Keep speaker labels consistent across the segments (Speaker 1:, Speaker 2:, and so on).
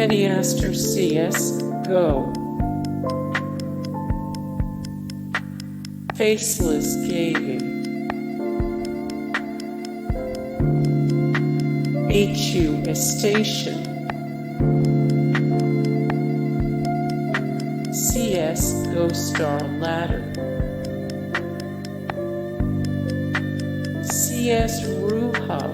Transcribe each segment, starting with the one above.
Speaker 1: Fenyastr CS Go, Faceless Gaming, HUEstation, CSGO StarLadder, CSRuHub,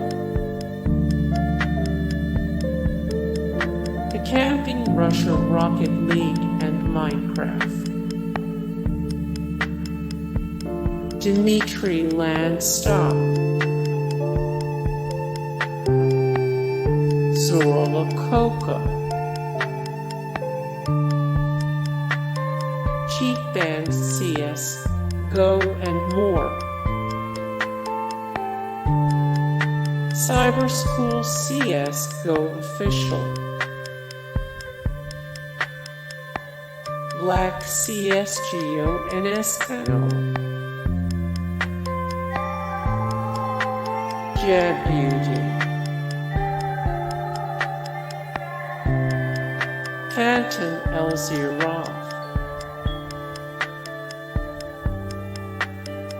Speaker 1: TheCampingRusher, Rocket League, and Minecraft. Dmitriy Landstop, zorlaKOKA, CHEATBANNED CS, Go, and more. Cyberschool CS Go official. Black CSGO and Espaol. Jabuti. LZRoth.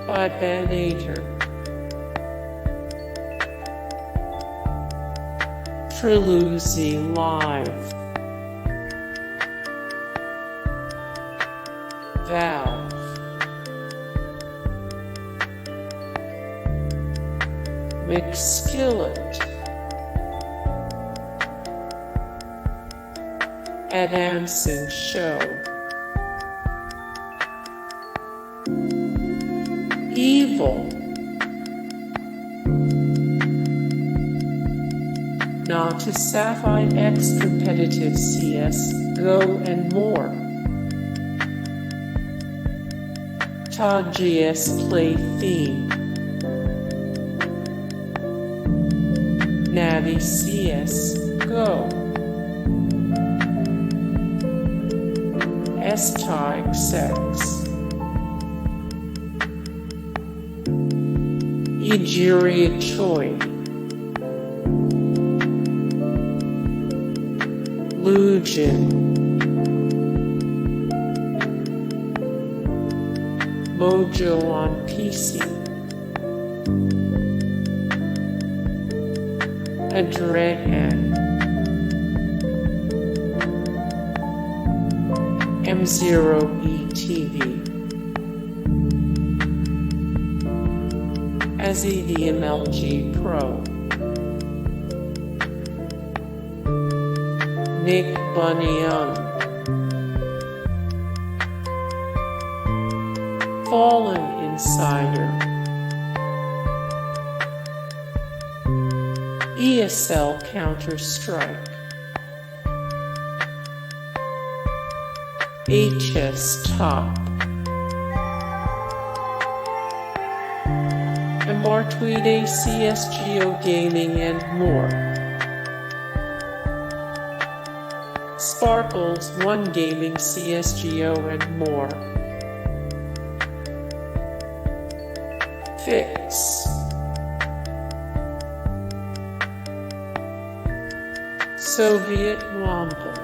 Speaker 1: Bibanator. TrilluXeLIVE. Valve. McSkillet. AdamsonShow. Evil. NaToSaphiX, competitive CS, Go, and more. TGS Play Theme. NAVI CS, Go. sTaXx. ESL Lugin. MojoOnPC. adreN. M0ETV. AzzyTheMLGPro. Bunyun. Fallen Insider. ESL Counter-Strike. Top. Mrtweeday, CSGO Gaming, and more. Sparkles, One Gaming, CSGO, and more. Fix. Soviet Womble.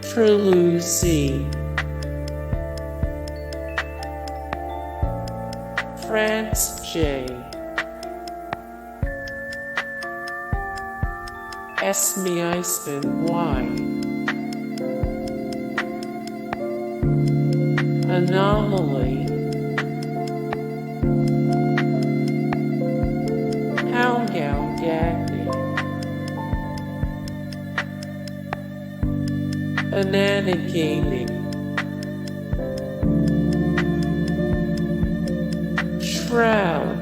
Speaker 1: TrilluXeLIVE. FranzJ. SMI-Y. Anomaly. HOUNGOUNGAGNE. BananaGaming. Shroud.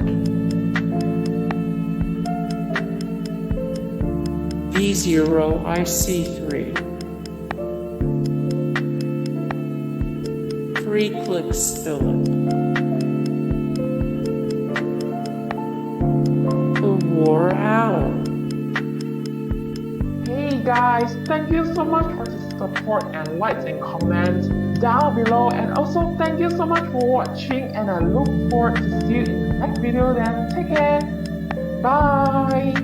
Speaker 1: V0IC3. TrilluXeLIVE. The War Owl.
Speaker 2: Hey guys, thank you so much for the support and likes and comments down below, and also thank you so much for watching, and I look forward to see you in the next video. Then take care, bye.